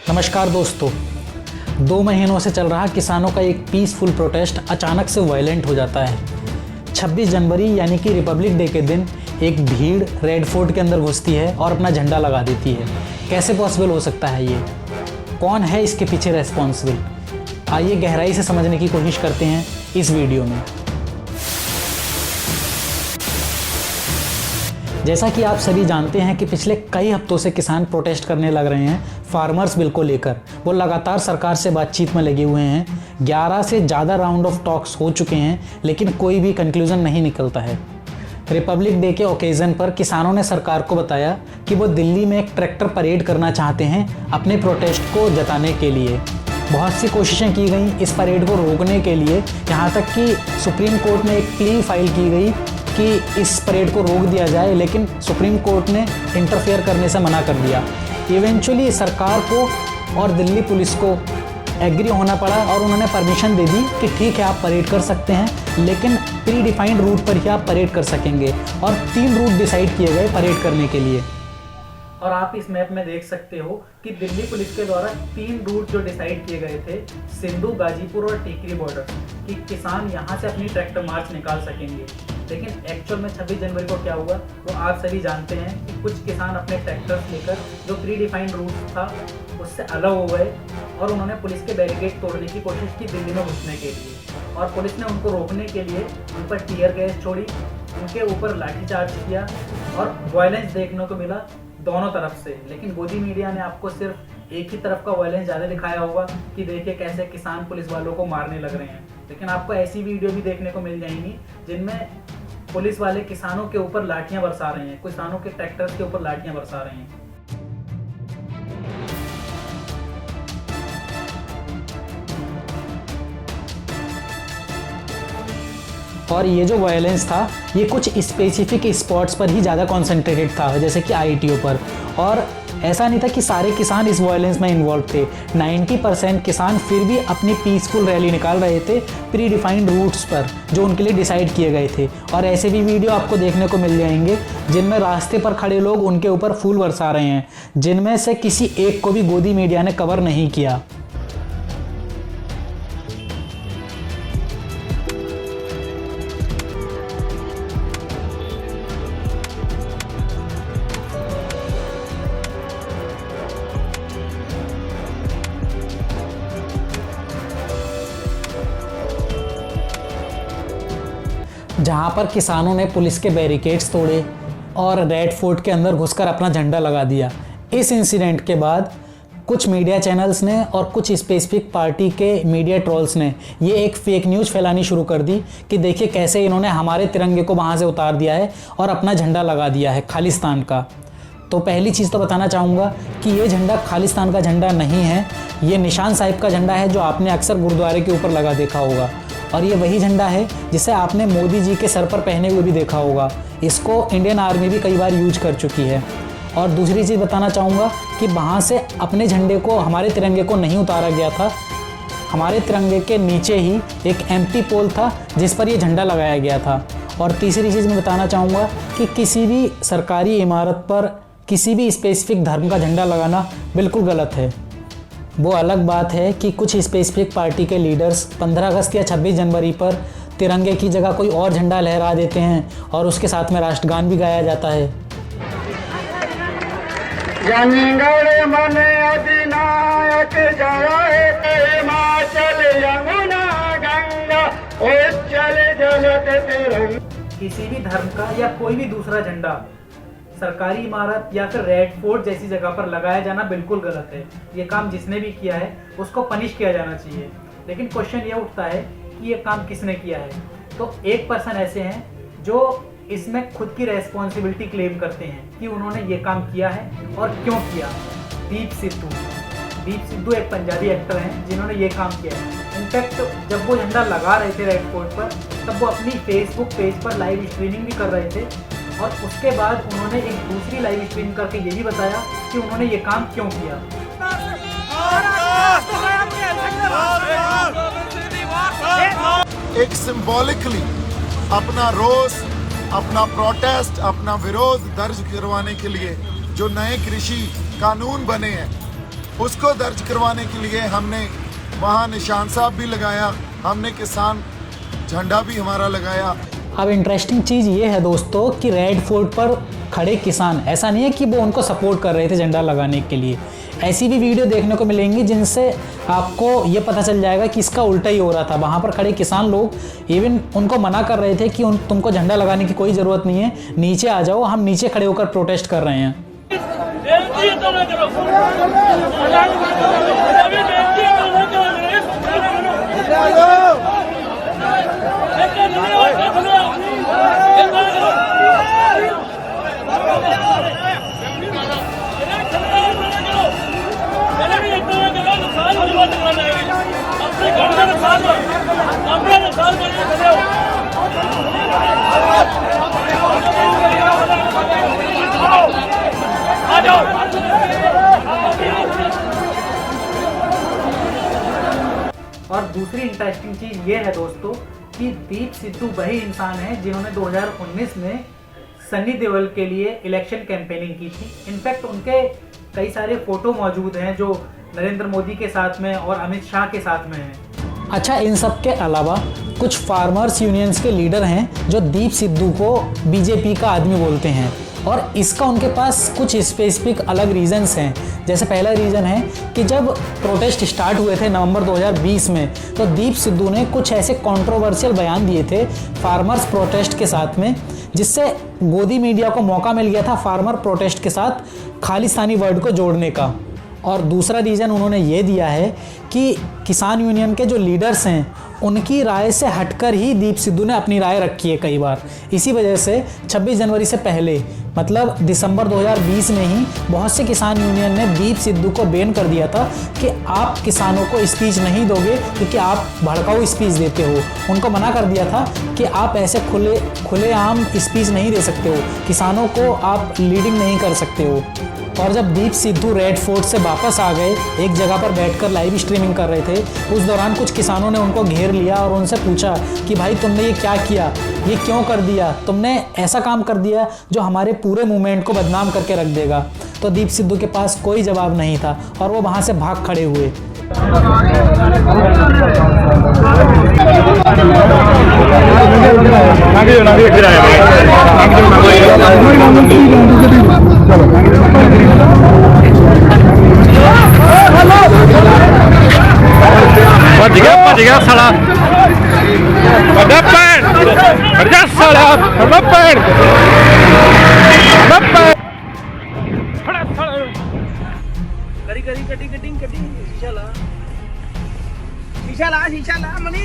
नमस्कार दोस्तों, 2 महीनों से चल रहा किसानों का एक पीसफुल प्रोटेस्ट अचानक से वायलेंट हो जाता है। 26 जनवरी यानी कि रिपब्लिक डे के दिन एक भीड़ रेड फोर्ट के अंदर घुसती है और अपना झंडा लगा देती है। कैसे पॉसिबल हो सकता है ये? कौन है इसके पीछे रेस्पॉन्सिबल? आइए गहराई से समझने की कोशिश करते हैं इस वीडियो में। जैसा कि आप सभी जानते हैं कि पिछले कई हफ्तों से किसान प्रोटेस्ट करने लग रहे हैं फार्मर्स बिल को लेकर। वो लगातार सरकार से बातचीत में लगे हुए हैं। 11 से ज़्यादा राउंड ऑफ टॉक्स हो चुके हैं, लेकिन कोई भी कंक्लूजन नहीं निकलता है। रिपब्लिक डे के ओकेज़न पर किसानों ने सरकार को बताया कि वो दिल्ली में एक ट्रैक्टर परेड करना चाहते हैं अपने प्रोटेस्ट को जताने के लिए। बहुत सी कोशिशें की गई इस परेड को रोकने के लिए, यहाँ तक कि सुप्रीम कोर्ट में एक प्ली फाइल की गई कि इस परेड को रोक दिया जाए, लेकिन सुप्रीम कोर्ट ने इंटरफेयर करने से मना कर दिया। इवेंचुअली सरकार को और दिल्ली पुलिस को एग्री होना पड़ा और उन्होंने परमिशन दे दी कि ठीक है, आप परेड कर सकते हैं, लेकिन प्री डिफाइंड रूट पर ही आप परेड कर सकेंगे। और 3 रूट डिसाइड किए गए परेड करने के लिए। और आप इस मैप में देख सकते हो कि दिल्ली पुलिस के द्वारा 3 रूट जो डिसाइड किए गए थे, सिंधु, गाजीपुर और टीकरी बॉर्डर, कि किसान यहाँ से अपनी ट्रैक्टर मार्च निकाल सकेंगे। लेकिन एक्चुअल में 26 जनवरी को क्या हुआ वो आप सभी जानते हैं कि कुछ किसान अपने ट्रैक्टर्स लेकर जो प्री डिफाइंड रूट था उससे अलग हो गए और उन्होंने पुलिस के बैरिकेड तोड़ने की कोशिश की दिल्ली में घुसने के लिए। और पुलिस ने उनको रोकने के लिए उन पर टीयर गैस छोड़ी, उनके ऊपर लाठीचार्ज किया और वायलेंस देखने को मिला दोनों तरफ से। लेकिन गोदी मीडिया ने आपको सिर्फ एक ही तरफ का वायलेंस ज़्यादा दिखाया होगा कि देखिए कैसे किसान पुलिस वालों को मारने लग रहे हैं। लेकिन आपको ऐसी वीडियो भी देखने को मिल जाएंगी जिनमें पुलिस वाले किसानों के ऊपर लाठियां बरसा रहे हैं, किसानों के ट्रैक्टर्स के ऊपर लाठियां बरसा रहे हैं। और ये जो वायलेंस था ये कुछ स्पेसिफिक स्पॉट्स पर ही ज़्यादा कॉन्सेंट्रेटेड था, जैसे कि आईटीओ पर। और ऐसा नहीं था कि सारे किसान इस वायलेंस में इन्वॉल्व थे। 90% किसान फिर भी अपनी पीसफुल रैली निकाल रहे थे प्री डिफाइंड रूट्स पर जो उनके लिए डिसाइड किए गए थे। और ऐसे भी वीडियो आपको देखने को मिल जाएंगे जिनमें रास्ते पर खड़े लोग उनके ऊपर फूल बरसा रहे हैं, जिनमें से किसी एक को भी गोदी मीडिया ने कवर नहीं किया। जहाँ पर किसानों ने पुलिस के बैरिकेड्स तोड़े और रेड फोर्ट के अंदर घुसकर अपना झंडा लगा दिया। इस इंसिडेंट के बाद कुछ मीडिया चैनल्स ने और कुछ स्पेसिफिक पार्टी के मीडिया ट्रोल्स ने ये एक फेक न्यूज़ फैलानी शुरू कर दी कि देखिए कैसे इन्होंने हमारे तिरंगे को वहाँ से उतार दिया है और अपना झंडा लगा दिया है खालिस्तान का। तो पहली चीज़ तो बताना चाहूँगा कि ये झंडा खालिस्तान का झंडा नहीं है, ये निशान साहिब का झंडा है जो आपने अक्सर गुरुद्वारे के ऊपर लगा देखा होगा। और ये वही झंडा है जिसे आपने मोदी जी के सर पर पहने हुए भी देखा होगा। इसको इंडियन आर्मी भी कई बार यूज कर चुकी है। और दूसरी चीज़ बताना चाहूँगा कि वहाँ से अपने झंडे को, हमारे तिरंगे को नहीं उतारा गया था। हमारे तिरंगे के नीचे ही एक एम्प्टी पोल था जिस पर ये झंडा लगाया गया था। और तीसरी चीज़ मैं बताना चाहूँगा कि किसी भी सरकारी इमारत पर किसी भी स्पेसिफिक धर्म का झंडा लगाना बिल्कुल गलत है। वो अलग बात है कि कुछ स्पेसिफिक पार्टी के लीडर्स 15 अगस्त या 26 जनवरी पर तिरंगे की जगह कोई और झंडा लहरा देते हैं और उसके साथ में राष्ट्रगान भी गाया जाता है। किसी भी धर्म का या कोई भी दूसरा झंडा सरकारी इमारत या फिर रेड फोर्ट जैसी जगह पर लगाया जाना बिल्कुल गलत है। ये काम जिसने भी किया है उसको पनिश किया जाना चाहिए। लेकिन क्वेश्चन ये उठता है कि ये काम किसने किया है। तो एक पर्सन ऐसे हैं जो इसमें खुद की रेस्पॉन्सिबिलिटी क्लेम करते हैं कि उन्होंने ये काम किया है और क्यों किया। दीप सिद्धू एक पंजाबी एक्टर हैं जिन्होंने ये काम किया है। इनफैक्ट जब वो झंडा लगा रहे थे रेड फोर्ट पर, तब वो अपनी फेसबुक पेज पर लाइव स्ट्रीमिंग भी कर रहे थे। और उसके बाद उन्होंने एक दूसरी लाइव स्ट्रीम करके ये भी बताया कि उन्होंने ये काम क्यों किया। एक सिंबॉलिकली अपना रोष, अपना प्रोटेस्ट, अपना विरोध दर्ज करवाने के लिए जो नए कृषि कानून बने हैं उसको दर्ज करवाने के लिए हमने वहाँ निशान साहब भी लगाया, हमने किसान झंडा भी हमारा लगाया। अब इंटरेस्टिंग चीज़ ये है दोस्तों कि रेड फोर्ट पर खड़े किसान, ऐसा नहीं है कि वो उनको सपोर्ट कर रहे थे झंडा लगाने के लिए। ऐसी भी वीडियो देखने को मिलेंगी जिनसे आपको ये पता चल जाएगा कि इसका उल्टा ही हो रहा था। वहाँ पर खड़े किसान लोग इवन उनको मना कर रहे थे कि तुमको झंडा लगाने की कोई ज़रूरत नहीं है, नीचे आ जाओ, हम नीचे खड़े होकर प्रोटेस्ट कर रहे हैं। और दूसरी इंटरेस्टिंग चीज़ ये है दोस्तों कि दीप सिद्धू वही इंसान है जिन्होंने 2019 में सनी देओल के लिए इलेक्शन कैंपेनिंग की थी। इनफैक्ट उनके कई सारे फोटो मौजूद हैं जो नरेंद्र मोदी के साथ में और अमित शाह के साथ में हैं। अच्छा, इन सब के अलावा कुछ फार्मर्स यूनियंस के लीडर हैं जो दीप सिद्धू को बीजेपी का आदमी बोलते हैं, और इसका उनके पास कुछ स्पेसिफिक अलग रीजंस हैं। जैसे पहला रीज़न है कि जब प्रोटेस्ट स्टार्ट हुए थे नवंबर 2020 में, तो दीप सिद्धू ने कुछ ऐसे कंट्रोवर्शियल बयान दिए थे फार्मर्स प्रोटेस्ट के साथ में, जिससे गोदी मीडिया को मौका मिल गया था फार्मर प्रोटेस्ट के साथ खालिस्तानी वर्ड को जोड़ने का। और दूसरा रीज़न उन्होंने ये दिया है कि किसान यूनियन के जो लीडर्स हैं उनकी राय से हटकर ही दीप सिद्धू ने अपनी राय रखी है कई बार। इसी वजह से 26 जनवरी से पहले, मतलब दिसंबर 2020 में ही बहुत से किसान यूनियन ने दीप सिद्धू को बैन कर दिया था कि आप किसानों को स्पीच नहीं दोगे क्योंकि आप भड़काऊ स्पीच देते हो। उनको मना कर दिया था कि आप ऐसे खुलेआम स्पीच नहीं दे सकते हो, किसानों को आप लीडिंग नहीं कर सकते हो। और जब दीप सिद्धू रेड फोर्ट से वापस आ गए, एक जगह पर बैठकर लाइव स्ट्रीमिंग कर रहे थे, उस दौरान कुछ किसानों ने उनको घेर लिया और उनसे पूछा कि भाई तुमने ये क्या किया, ये क्यों कर दिया, तुमने ऐसा काम कर दिया जो हमारे पूरे मूवमेंट को बदनाम करके रख देगा। तो दीप सिद्धू के पास कोई जवाब नहीं था और वो वहाँ से भाग खड़े हुए। भज गया साला बड़ा पैर बड़ा साला बड़ा पैर बड़ा पैर बड़ा साला करी करी कटिंग कटिंग कटिंग शीशा ला मनी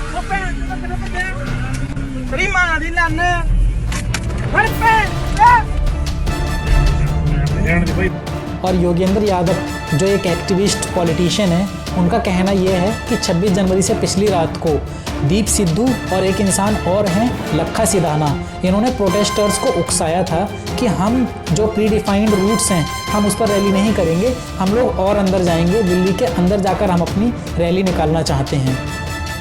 ओ पैर तेरी मां दी लन्न हर पैर। और योगेंद्र यादव जो एक एक्टिविस्ट पॉलिटिशियन है, उनका कहना यह है कि 26 जनवरी से पिछली रात को दीप सिद्धू और एक इंसान और हैं लखा सिधाना, इन्होंने प्रोटेस्टर्स को उकसाया था कि हम जो प्री डिफाइंड रूट्स हैं हम उस पर रैली नहीं करेंगे, हम लोग और अंदर जाएंगे, दिल्ली के अंदर जाकर हम अपनी रैली निकालना चाहते हैं।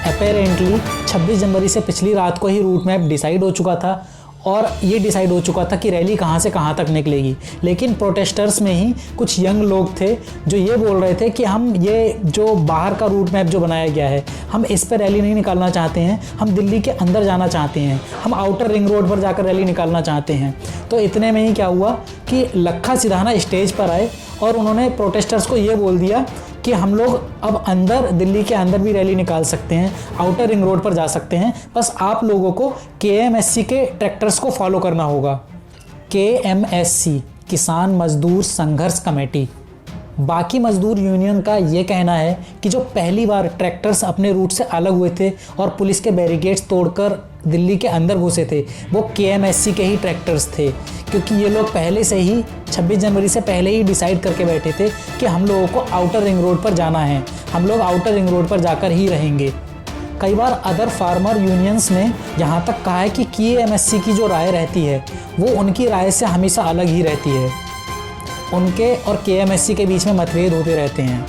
अपेरेंटली 26 जनवरी से पिछली रात को ही रूट मैप डिसाइड हो चुका था और ये डिसाइड हो चुका था कि रैली कहाँ से कहाँ तक निकलेगी। लेकिन प्रोटेस्टर्स में ही कुछ यंग लोग थे जो ये बोल रहे थे कि हम ये जो बाहर का रूट मैप जो बनाया गया है, हम इस पर रैली नहीं निकालना चाहते हैं, हम दिल्ली के अंदर जाना चाहते हैं, हम आउटर रिंग रोड पर जाकर रैली निकालना चाहते हैं। तो इतने में ही क्या हुआ कि लखा सिधाना स्टेज पर आए और उन्होंने प्रोटेस्टर्स को ये बोल दिया कि हम लोग अब अंदर, दिल्ली के अंदर भी रैली निकाल सकते हैं, आउटर रिंग रोड पर जा सकते हैं, बस आप लोगों को KMSC के ट्रैक्टर्स को फॉलो करना होगा। KMSC किसान मजदूर संघर्ष कमेटी। बाकी मजदूर यूनियन का ये कहना है कि जो पहली बार ट्रैक्टर्स अपने रूट से अलग हुए थे और पुलिस के बैरिकेड्स तोड़कर दिल्ली के अंदर घुसे थे, वो KMSC के ही ट्रैक्टर्स थे, क्योंकि ये लोग पहले से ही 26 जनवरी से पहले ही डिसाइड करके बैठे थे कि हम लोगों को आउटर रिंग रोड पर जाना है, हम लोग आउटर रिंग रोड पर जाकर ही रहेंगे। कई बार अदर फार्मर यूनियंस ने यहाँ तक कहा है कि KMSC की जो राय रहती है वो उनकी राय से हमेशा अलग ही रहती है, उनके और KMSC के बीच में मतभेद होते रहते हैं।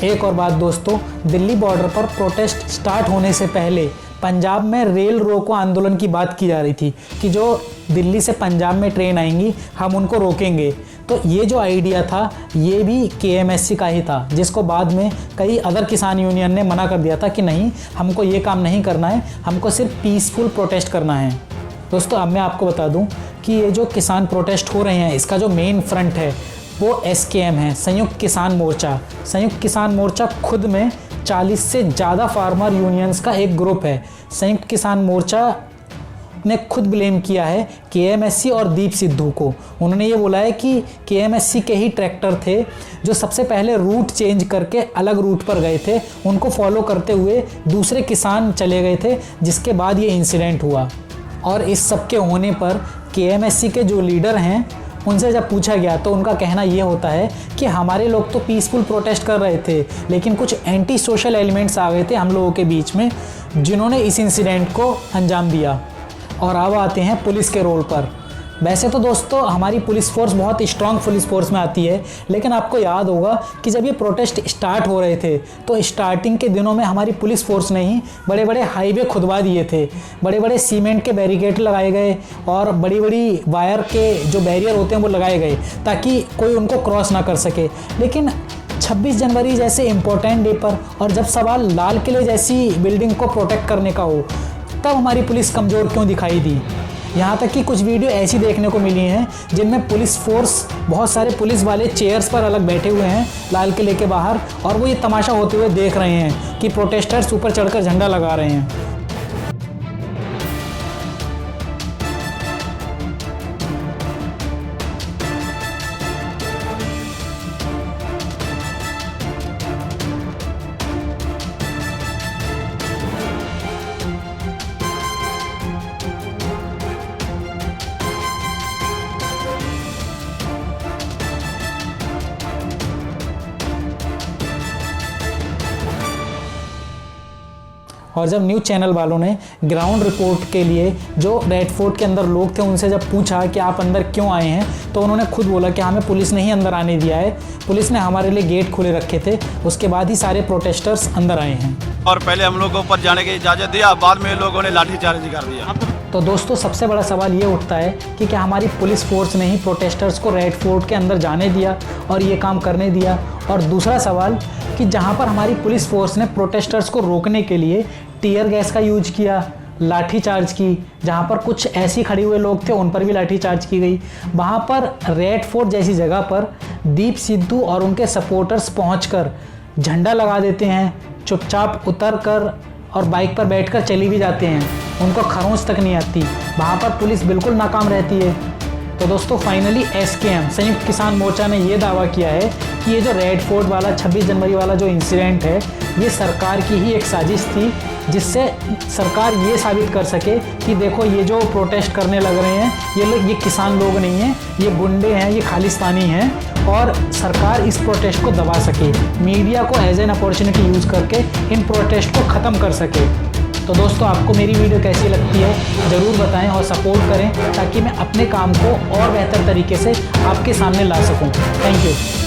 एक और बात दोस्तों, दिल्ली बॉर्डर पर प्रोटेस्ट स्टार्ट होने से पहले पंजाब में रेल रोको आंदोलन की बात की जा रही थी कि जो दिल्ली से पंजाब में ट्रेन आएंगी हम उनको रोकेंगे। तो ये जो आइडिया था ये भी KMSC का ही था, जिसको बाद में कई अदर किसान यूनियन ने मना कर दिया था कि नहीं, हमको ये काम नहीं करना है, हमको सिर्फ पीसफुल प्रोटेस्ट करना है। दोस्तों अब मैं आपको बता दूं कि ये जो किसान प्रोटेस्ट हो रहे हैं इसका जो मेन फ्रंट है वो SKM है, संयुक्त किसान मोर्चा। संयुक्त किसान मोर्चा खुद में 40 से ज़्यादा फार्मर यूनियंस का एक ग्रुप है। संयुक्त किसान मोर्चा ने खुद ब्लेम किया है KMSC और दीप सिद्धू को। उन्होंने ये बोला है कि KMSC के ही ट्रैक्टर थे जो सबसे पहले रूट चेंज करके अलग रूट पर गए थे, उनको फॉलो करते हुए दूसरे किसान चले गए थे, जिसके बाद ये इंसिडेंट हुआ। और इस सब के होने पर KMSC के जो लीडर हैं उनसे जब पूछा गया तो उनका कहना ये होता है कि हमारे लोग तो पीसफुल प्रोटेस्ट कर रहे थे, लेकिन कुछ एंटी सोशल एलिमेंट्स आ गए थे हम लोगों के बीच में, जिन्होंने इस इंसिडेंट को अंजाम दिया। और अब आते हैं पुलिस के रोल पर। वैसे तो दोस्तों हमारी पुलिस फोर्स बहुत स्ट्रांग पुलिस फोर्स में आती है, लेकिन आपको याद होगा कि जब ये प्रोटेस्ट स्टार्ट हो रहे थे तो स्टार्टिंग के दिनों में हमारी पुलिस फोर्स ने ही बड़े बड़े हाईवे खुदवा दिए थे, बड़े बड़े सीमेंट के बैरिकेड लगाए गए और बड़ी बड़ी वायर के जो बैरियर होते हैं वो लगाए गए ताकि कोई उनको क्रॉस ना कर सके। लेकिन 26 जनवरी जैसे इम्पोर्टेंट डे पर और जब सवाल लाल किले जैसी बिल्डिंग को प्रोटेक्ट करने का हो, तब हमारी पुलिस कमज़ोर क्यों दिखाई दी। यहाँ तक कि कुछ वीडियो ऐसी देखने को मिली हैं जिनमें पुलिस फोर्स, बहुत सारे पुलिस वाले चेयर्स पर अलग बैठे हुए हैं लाल किले के बाहर, और वो ये तमाशा होते हुए देख रहे हैं कि प्रोटेस्टर्स ऊपर चढ़कर झंडा लगा रहे हैं। और जब न्यूज़ चैनल वालों ने ग्राउंड रिपोर्ट के लिए जो रेड फोर्ट के अंदर लोग थे उनसे जब पूछा कि आप अंदर क्यों आए हैं, तो उन्होंने खुद बोला कि हमें पुलिस ने ही अंदर आने दिया है, पुलिस ने हमारे लिए गेट खुले रखे थे, उसके बाद ही सारे प्रोटेस्टर्स अंदर आए हैं। और पहले हम लोग को ऊपर जाने की इजाज़त दिया, बाद में लोगों ने लाठीचार्ज कर दिया। तो दोस्तों सबसे बड़ा सवाल ये उठता है कि क्या हमारी पुलिस फोर्स ने ही प्रोटेस्टर्स को रेड फोर्ट के अंदर जाने दिया और ये काम करने दिया। और दूसरा सवाल कि जहाँ पर हमारी पुलिस फोर्स ने प्रोटेस्टर्स को रोकने के लिए टीयर गैस का यूज किया, लाठीचार्ज की, जहाँ पर कुछ ऐसे खड़े हुए लोग थे उन पर भी लाठीचार्ज की गई, वहाँ पर रेड फोर्ट जैसी जगह पर दीप सिद्धू और उनके सपोर्टर्स पहुंचकर झंडा लगा देते हैं, चुपचाप उतर कर और बाइक पर बैठकर चली भी जाते हैं, उनको खरोंच तक नहीं आती, वहाँ पर पुलिस बिल्कुल नाकाम रहती है। तो दोस्तों फाइनली SKM संयुक्त किसान मोर्चा ने ये दावा किया है कि ये जो रेड फोर्ट वाला 26 जनवरी वाला जो इंसिडेंट है ये सरकार की ही एक साजिश थी, जिससे सरकार ये साबित कर सके कि देखो ये जो प्रोटेस्ट करने लग रहे हैं ये लोग, ये किसान लोग नहीं हैं, ये गुंडे हैं, ये खालिस्तानी हैं, और सरकार इस प्रोटेस्ट को दबा सके, मीडिया को एज एन अपॉर्चुनिटी यूज़ करके इन प्रोटेस्ट को ख़त्म कर सके। तो दोस्तों आपको मेरी वीडियो कैसी लगती है ज़रूर बताएं और सपोर्ट करें ताकि मैं अपने काम को और बेहतर तरीके से आपके सामने ला सकूं। Thank you.